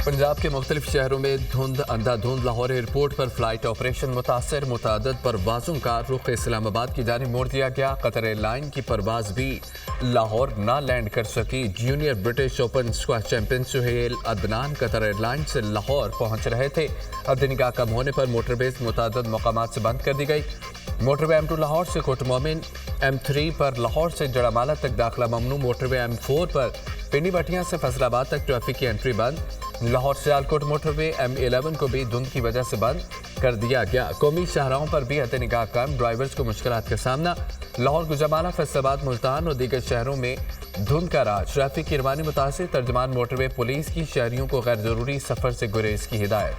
पंजाब के मुख्तलिफ शहरों में धुंध अंधाधुंध। लाहौर एयरपोर्ट पर फ्लाइट ऑपरेशन मुतासर। मुतादद परवाजों का रुख इस्लामाबाद की जानिब मोड़ दिया गया। कतर एयरलाइन की परवाज भी लाहौर ना लैंड कर सकी। Junior British open squash champion Suhail Adnan Qatar airline से लाहौर पहुंच रहे थे। अदनिका कम होने पर मोटरवेज मुतादद मकामात से बंद कर दी गई। मोटरवे M2 लाहौर से कोट मोमिन, M3 पर लाहौर से जड़ामाला तक दाखिला ममनू। मोटरवे M4 पर पिंडी भटियां से फैसलाबाद तक ट्रैफिक की एंट्री बंद। लाहौर सियालकोट मोटरवे M11 को भी धुंध की वजह से बंद कर दिया गया। कौमी शाहराहों पर भी हद निगाह कम, ड्राइवर्स को मुश्किलात का सामना। लाहौर, गुजरावाला, फैसलाबाद, मुल्तान और दीगर शहरों में धुंध का राज। ट्रैफिक की रवानी मुतासिर। तर्जमान मोटरवे पुलिस की शहरियों को गैर जरूरी सफर से गुरेज की हिदायत।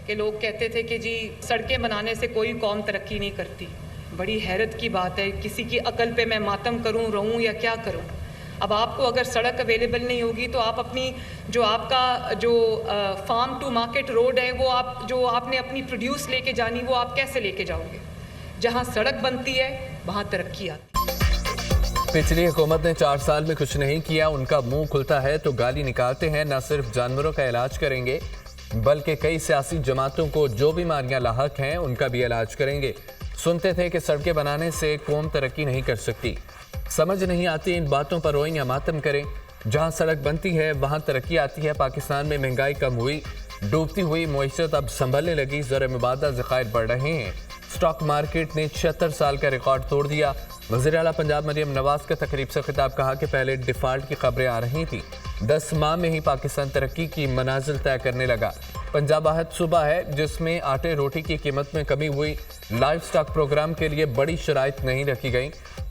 कि लोग कहते थे कि जी सड़कें बनाने से कोई कौम तरक्की नहीं करती। बड़ी हैरत की बात है, किसी की अकल पे मैं मातम करूं, रहूं या क्या करूं। अब आपको अगर सड़क अवेलेबल नहीं होगी तो आप अपनी जो आपका जो फार्म टू मार्केट रोड है वो आपने अपनी प्रोड्यूस लेके जानी, वो आप कैसे लेके जाओगे। जहां सड़क बनती है वहां तरक्की आती है। पिछली हुकूमत ने 4 साल में कुछ नहीं किया। उनका मुंह खुलता है तो गाली निकालते हैं। न सिर्फ जानवरों का इलाज करेंगे बल्कि कई सियासी जमातों को जो बीमारियां लाहक हैं उनका भी इलाज करेंगे। सुनते थे कि सड़कें बनाने से कौम तरक्की नहीं कर सकती। समझ नहीं आती इन बातों पर रोएं या मातम करें। जहां सड़क बनती है वहां तरक्की आती है। पाकिस्तान में महंगाई कम हुई, डूबती हुई मईशत अब संभलने लगी। ज़र मुबादला ज़खायर बढ़ रहे हैं। स्टॉक मार्केट ने 76 साल का रिकॉर्ड तोड़ दिया। वज़ीर आला पंजाब मरियम नवाज का तकरीब से खिताब, कहा कि पहले डिफ़ाल्ट की खबरें आ रही थी, 10 माह में ही पाकिस्तान तरक्की की मनाजिल तय करने लगा। पंजाब वाहिद सूबा है जिसमें आटे रोटी की कीमत में कमी हुई। लाइफ स्टॉक प्रोग्राम के लिए बड़ी शराइत नहीं रखी गई।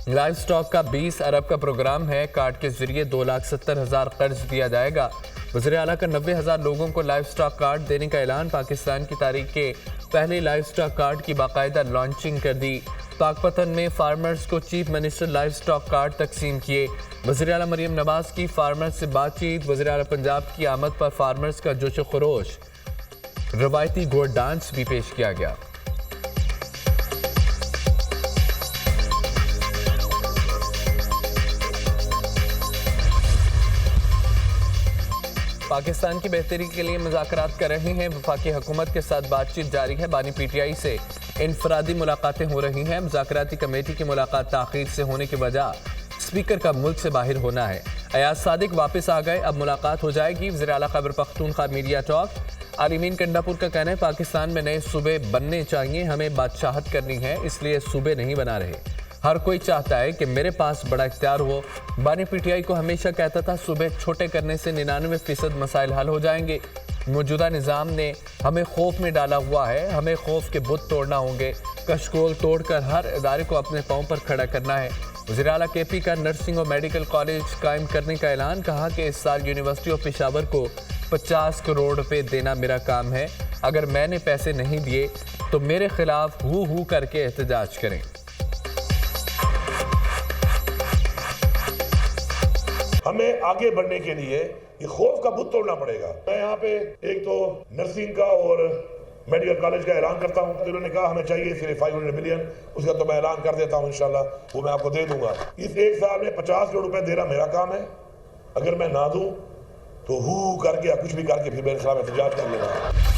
लाइफ स्टॉक का 20 अरब का प्रोग्राम है। कार्ड के जरिए 2,70,000 कर्ज दिया जाएगा। वज़ीर आला का 90,000 लोगों को लाइफ स्टॉक कार्ड देने का ऐलान। पाकिस्तान की तारीख के पहले लाइफ स्टॉक कार्ड की बाकायदा लॉन्चिंग कर दी। पाकपतन में फार्मर्स को chief minister life stock card तकसीम किए। वज़ीर आला मरियम नवाज की फार्मर्स से बातचीत। वज़ीर आला पंजाब की आमद पर फार्मर्स का जोश खरोश। रवायती घोड़ डांस भी पेश किया गया। पाकिस्तान की बेहतरी के लिए मुज़ाकरात कर रहे हैं। वफाकी हुकूमत के साथ बातचीत जारी है। बानी PTI से इनफरादी मुलाकातें हो रही हैं। मुज़ाकराती कमेटी की मुलाकात ताख़ीर से होने की वजह स्पीकर का मुल्क से बाहर होना है। अयाज सादिक वापस आ गए, अब मुलाकात हो जाएगी। वज़ीर आला खैबर पख्तूनख्वा मीडिया टॉक। आलिमीन कंडापुर का कहना है पाकिस्तान में नए सूबे बनने चाहिए, हमें बादशाहत करनी है इसलिए सूबे नहीं बना रहे। हर कोई चाहता है कि मेरे पास बड़ा इख्तियार हो। बानी PTI को हमेशा कहता था सूबे छोटे करने से 99% मसाइल हल हो जाएंगे। मौजूदा निज़ाम ने हमें खौफ में डाला हुआ है, हमें खौफ के बुत तोड़ना होंगे। कशकोल तोड़कर हर इदारे को अपने पाँव पर खड़ा करना है। वज़ीर आला KP का नर्सिंग और मेडिकल कॉलेज कायम करने का ऐलान। कहा कि इस साल यूनिवर्सिटी ऑफ पेशावर को 50 करोड़ रुपए देना मेरा काम है। अगर मैंने पैसे नहीं दिए तो मेरे खिलाफ हू करके एहतजाज करें। हमें आगे बढ़ने के लिए ये खौफ का बुत तोड़ना पड़ेगा। मैं यहाँ पे एक तो नर्सिंग का और मेडिकल कॉलेज का ऐलान करता हूँ। उन्होंने कहा हमें चाहिए सिर्फ 500 मिलियन, उसका तो मैं ऐलान कर देता हूँ इंशाल्लाह, वो मैं आपको दे दूंगा। इस एक साल में 50 करोड़ रुपए देना मेरा काम है। अगर मैं ना दूं तो हु करके या कुछ भी करके फिर मेरे खिलाफ एहतजाज कर लेना।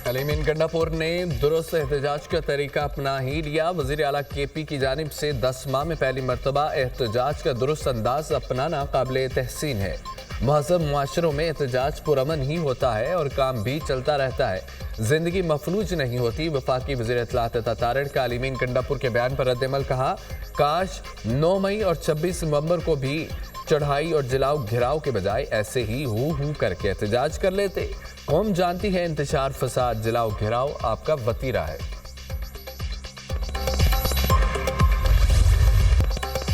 आलिमीन कंडापुर ने दुरुस्त एहतजाज का तरीका अपना ही लिया। वज़ीर आला KP की जानिब से 10 माह में पहली मरतबा एहतजाज का दुरुस्त अंदाज अपनाना काबिल तहसीन है। महज़ब मुआशरों में एहतजाज पुरअमन ही होता है और काम भी चलता रहता है, जिंदगी मफलूज नहीं होती। वफाकी वज़ीर इत्तलात तारड़ का आलिमीन कंडापुर के बयान पर रद्द-ए-अमल, कहा काश 9 मई और 26 नवंबर को भी चढ़ाई और जलाओ घिराव के बजाय ऐसे ही हू करके एहतजाज कर लेते। कौम जानती है इंतशार, फसाद, जलाओ घिराव आपका वतीरा है।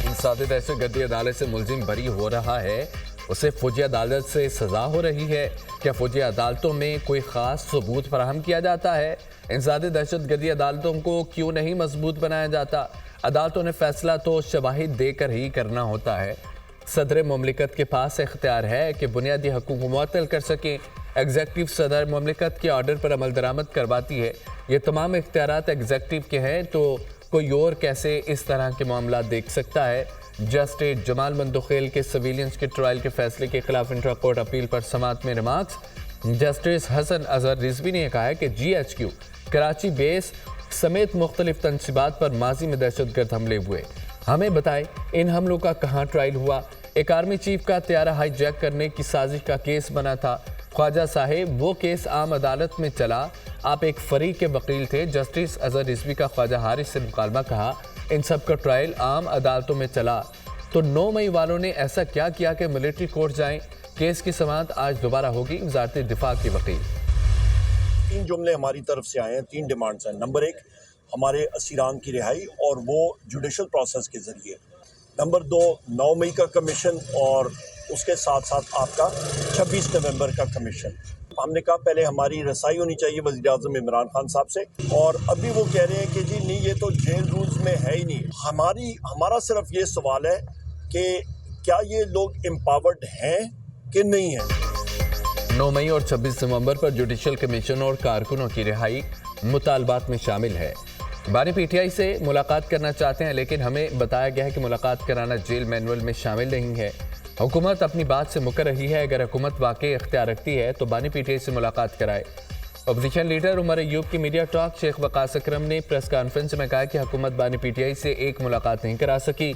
इंसादी दहशतगर्दी अदालत से मुलजिम बरी हो रहा है, उसे फौजी अदालत से सजा हो रही है। क्या फौजी अदालतों में कोई खास सबूत फराहम किया जाता है? इंसादी दहशतगर्दी अदालतों को क्यों नहीं मजबूत बनाया जाता? अदालतों ने फैसला तो शवाहिद देकर ही करना होता है। सदर मुमलिकत के पास इख्तियार है कि बुनियादी हकूक़ को मुअत्तल कर सकें। एग्जेक्टिव सदर मुमलिकत के ऑर्डर पर अमल दरामद करवाती है। ये तमाम इख्तियारात एग्जेक्टिव के हैं तो कोई और कैसे इस तरह के मामला देख सकता है। जस्टिस जमाल मंदोखेल के सिविलियंस के ट्रायल के फैसले के खिलाफ इंट्रा कोर्ट अपील पर समाअत में रिमार्क्स। जस्टिस हसन अजहर रिजवी ने कहा है कि GHQ कराची बेस समेत मुख्तलिफ तनसीबात पर माजी में दहशतगर्द हमले हुए। हमें बताएं इन हमलों का कहाँ ट्रायल हुआ। एक आर्मी चीफ का त्यारा हाईजैक करने की साजिश का केस बना था। ख्वाजा साहेब वो केस आम अदालत में चला, आप एक फरीक के वकील थे। जस्टिस अजहर रिजवी का ख्वाजा हारिस से मुकालमा कहा, इन सब का ट्रायल आम अदालतों में चला तो 9 मई वालों ने ऐसा क्या किया कि मिलिट्री कोर्ट जाएं। केस की समाअत आज दोबारा होगी। वजारत दिफा के वकील 3 जुमले हमारी तरफ से आए हैं, 3 डिमांड्स हैं। नंबर 1 हमारे असीरान की रिहाई और वो जुडिशल प्रोसेस के ज़रिए। नंबर 2 9 मई का कमीशन और उसके साथ साथ आपका 26 नवंबर का कमीशन। हमने कहा पहले हमारी रसाई होनी चाहिए वज़ीर-ए-आज़म इमरान खान साहब से, और अभी वो कह रहे हैं कि जी नहीं ये तो जेल रूल्स में है ही नहीं। हमारा सिर्फ ये सवाल है कि क्या ये लोग एम्पावर्ड हैं कि नहीं हैं। 9 मई और 26 नवंबर पर जुडिशल कमीशन और कारकुनों की रिहाई मुतालबात में शामिल है। बानी PTI से मुलाकात करना चाहते हैं, लेकिन हमें बताया गया है कि मुलाकात कराना जेल मैनुअल में शामिल नहीं है। हुकूमत अपनी बात से मुकर रही है। अगर हुकूमत वाकई इख्तियार रखती है तो बानी PTI से मुलाकात कराए। अपोजिशन लीडर उमर अयूब की मीडिया टॉक शेख वकास अकरम ने प्रेस कॉन्फ्रेंस में कहा कि हुकूमत बानी PTI से एक मुलाकात नहीं करा सकी।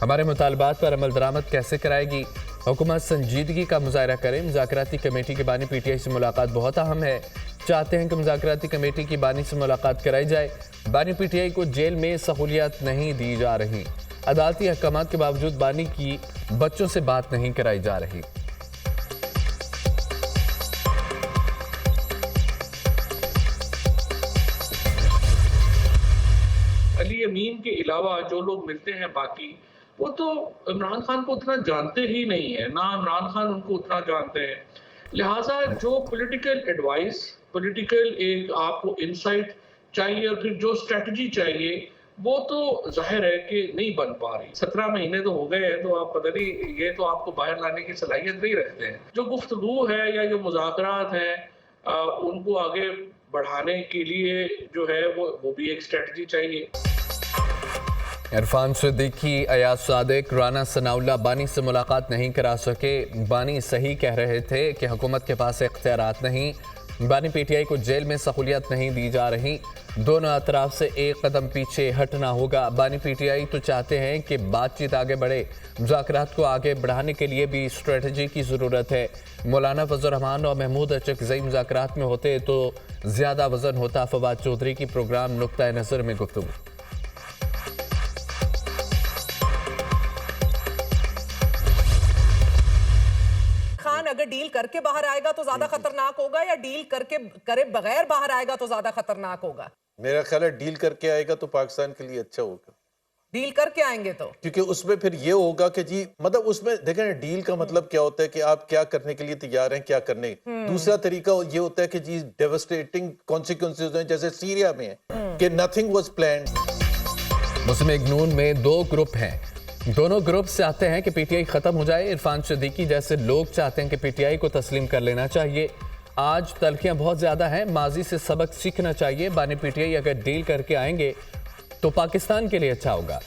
हमारे मुतालबात पर अमल दरामद कैसे कराएगी। हुकूमत संजीदगी का मुजाहरा करे। मुज़ाकराती कमेटी की बानी PTI से मुलाकात बहुत अहम है। चाहते हैं कि मुज़ाकराती कमेटी की बानी से मुलाकात कराई जाए। बानी PTI को जेल में सहूलियत नहीं दी जा रही। अदालती अहकाम के बावजूद बानी की बच्चों से बात नहीं कराई जा रही। अली अमीन के अलावा जो लोग मिलते हैं बाकी, वो तो इमरान खान को उतना जानते ही नहीं है, ना इमरान खान उनको उतना जानते हैं। लिहाजा जो पॉलिटिकल एडवाइस, पॉलिटिकल एक आपको इंसाइट चाहिए और फिर जो स्ट्रेटजी चाहिए, वो तो जाहिर है कि नहीं बन पा रही। 17 महीने तो हो गए हैं, तो आप पता नहीं, ये तो आपको बाहर लाने की सलाहियत नहीं रखते हैं। जो गुफ्तगू है या जो मुज़ाकरात हैं उनको आगे बढ़ाने के लिए जो है वो भी एक स्ट्रेटजी चाहिए। इरफान सिद्दीकी, अयाज सादिक, राना सनाउल्लाह बानी से मुलाकात नहीं करा सके। बानी सही कह रहे थे कि हुकूमत के पास इख्तियारात नहीं। बानी PTI को जेल में सहूलियत नहीं दी जा रही। दोनों अतराफ से एक कदम पीछे हटना होगा। बानी PTI तो चाहते हैं कि बातचीत आगे बढ़े। मुज़ाकरात को आगे बढ़ाने के लिए भी स्ट्रेटजी की ज़रूरत है। मौलाना फजल रहमान और महमूद अचकज़ई मुज़ाकरात में होते तो ज़्यादा वजन होता। फवाद चौधरी की प्रोग्राम नुक्ता नज़र में गुफ्तगू। अगर डील करके बाहर आएगा तो ज्यादा खतरनाक होगा, या डील करके करे बगैर बाहर आएगा तो ज्यादा खतरनाक होगा? मेरा ख्याल है डील करके आएगा तो पाकिस्तान के लिए अच्छा होगा। डील करके आएंगे तो, क्योंकि उसमें फिर ये होगा कि जी मतलब उसमें देखें ना, डील का मतलब क्या होता है कि आप क्या करने के लिए तैयार हैं, क्या करने। दूसरा तरीका ये होता है कि जी डेवास्टेटिंग कॉन्सिक्वेंसेज हैं, जैसे सीरिया में है कि nothing was planned. Muslim League Noon में 2 ग्रुप हैं। दोनों ग्रुप चाहते हैं कि PTI खत्म हो जाए। इरफान सिद्दीकी जैसे लोग चाहते हैं कि PTI को तस्लीम कर लेना चाहिए। आज तलखियां बहुत ज्यादा हैं, माजी से सबक सीखना चाहिए। बानी PTI अगर डील करके आएंगे तो पाकिस्तान के लिए अच्छा होगा।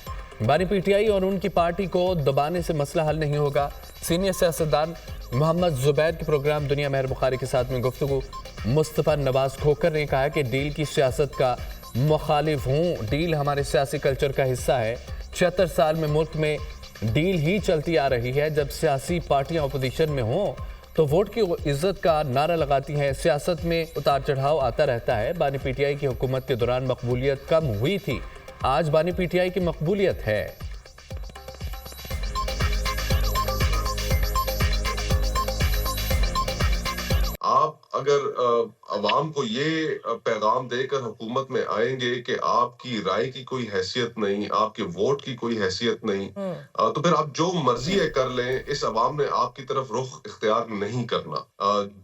बानी PTI और उनकी पार्टी को दबाने से मसला हल नहीं होगा। सीनियर सियासतदान मोहम्मद जुबैर के प्रोग्राम दुनिया महर बुखारी के साथ में गुफ्तगू। मुस्तफ़ा नवाज खोकर ने कहा कि डील की सियासत का मुखालिफ हूँ। डील हमारे सियासी कल्चर का हिस्सा है। 76 साल में मुल्क में डील ही चलती आ रही है। जब सियासी पार्टियां अपोजिशन में हों तो वोट की इज्जत का नारा लगाती हैं। सियासत में उतार चढ़ाव आता रहता है। बानी PTI की हुकूमत के दौरान मकबूलियत कम हुई थी, आज बानी PTI की मकबूलियत है। आप अगर अवाम को ये पैगाम देकर हुकूमत में आएंगे कि आपकी राय की कोई हैसियत नहीं, आपके वोट की कोई हैसियत नहीं, तो फिर आप जो मर्जी है कर लें, इस अवाम ने आपकी तरफ रुख इख्तियार नहीं करना।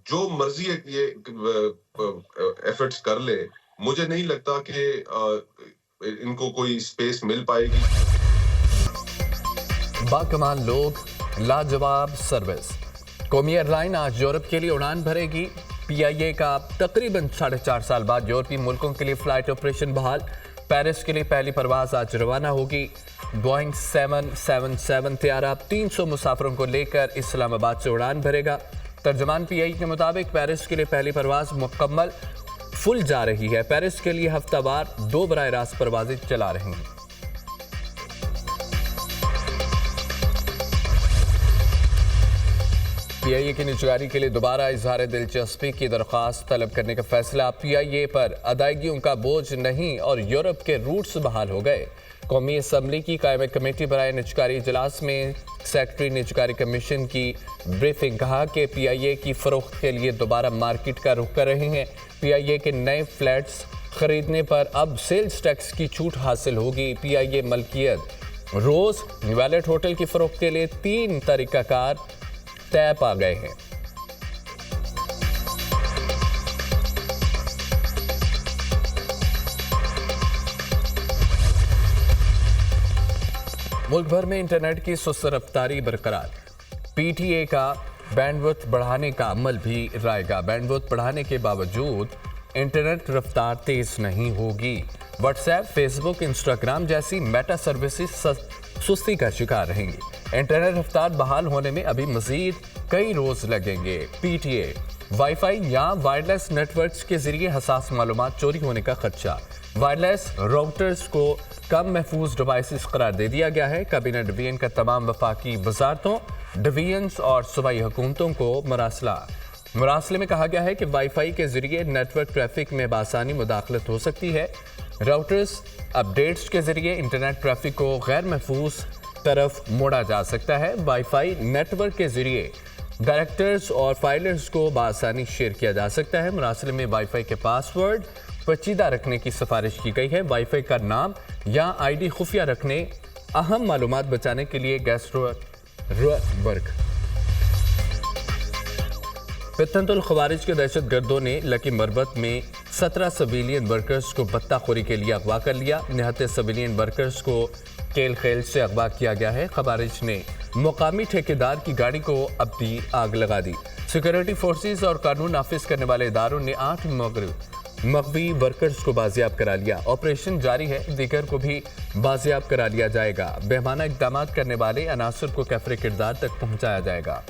जो मर्जी है ये एफर्ट्स कर ले, मुझे नहीं लगता कि इनको कोई स्पेस मिल पाएगी। बाकमाल लोग, लाजवाब सर्विस। कौमी एयरलाइन आज यूरोप के लिए उड़ान भरेगी। PIA का तकरीबन 4.5 साल बाद यूरोपीय मुल्कों के लिए फ्लाइट ऑपरेशन बहाल। पेरिस के लिए पहली परवाज आज रवाना होगी। बोइंग 777 तैयारा 300 मुसाफिरों को लेकर इस्लामाबाद से उड़ान भरेगा। तर्जमान पीआई के मुताबिक पेरिस के लिए पहली परवाज मुकम्मल फुल जा रही है। पेरिस के लिए हफ्तावार 2 बराह रास्त परवाजें चला रही हैं। पीआईए की निजगारी के लिए दोबारा इजहार दिलचस्पी की दरख्वास्त तलब करने का फैसला। पीआईए पर अदायगियों का बोझ नहीं और यूरोप के रूट्स बहाल हो गए। कौमी असम्बली की कायम कमेटी बराए निजकारी इजलास में सेक्रेटरी निजकारी कमीशन की ब्रीफिंग। कहा कि पीआईए की फरोख्त के लिए दोबारा मार्केट का रुख कर रहे हैं। पीआईए के नए फ्लैट्स खरीदने पर अब सेल्स टैक्स की छूट हासिल होगी। पीआईए मलकियत रोज वैलेट होटल की फरोख्त के लिए 3 तरीकाकार तय पा गए हैं। मुल्क भर में इंटरनेट की सुस्त रफ्तारी बरकरार। पीटीए का बैंडविड्थ बढ़ाने का अमल भी रहेगा। बैंडविड्थ बढ़ाने के बावजूद इंटरनेट रफ्तार तेज नहीं होगी। व्हाट्सएप, फेसबुक, इंस्टाग्राम जैसी मेटा सर्विसेज सुस्ती का शिकार रहेंगी। इंटरनेट रफ्तार बहाल होने में अभी मजीद कई रोज लगेंगे। पीटीए वाईफाई या वायरलेस नेटवर्क्स के जरिए हसास मालूमात चोरी होने का खदशा। वायरलेस राउटर्स को कम महफूज डिवाइसेस करार दे दिया गया है। काबीना डिवीजन का तमाम वफाकी वजारतों, डिवीजन्स और सूबाई हुकूमतों को मुरासले में कहा गया है कि वाईफाई के जरिए नेटवर्क ट्रैफिक में बासानी मुदाखलत हो सकती है। राउटर्स अपडेट्स के जरिए इंटरनेट ट्रैफिक को गैर महफूज तरफ मोड़ा जा सकता है। वाईफाई नेटवर्क के जरिए डायरेक्टर्स और फाइलर्स को बासानी शेयर किया जा सकता है। मुरासले में वाईफाई के पासवर्ड पेचीदा रखने की सिफारिश की गई है। वाईफाई का नाम या आईडी खुफिया रखने, अहम मालूमात बचाने के लिए वर्क। फितनतुल खवारिज के दहशतगर्दों ने लकी मरबत में 17 सिविलियन वर्कर्स को बत्ताखोरी के लिए अगवा कर लिया। 69 सिविलियन वर्कर्स को केल खेल से अगवा किया गया है। खवारिज ने मुकामी ठेकेदार की गाड़ी को अब भी आग लगा दी। सिक्योरिटी फोर्सेस और कानून नाफिज करने वाले इदारों ने 8 मगवी वर्कर्स को बाजियाब करा लिया। ऑपरेशन जारी है, दीगर को भी बाजियाब करा लिया जाएगा। बेमाना इक़दामात करने वाले अनासर को कैफरे किरदार तक पहुंचाया जाएगा।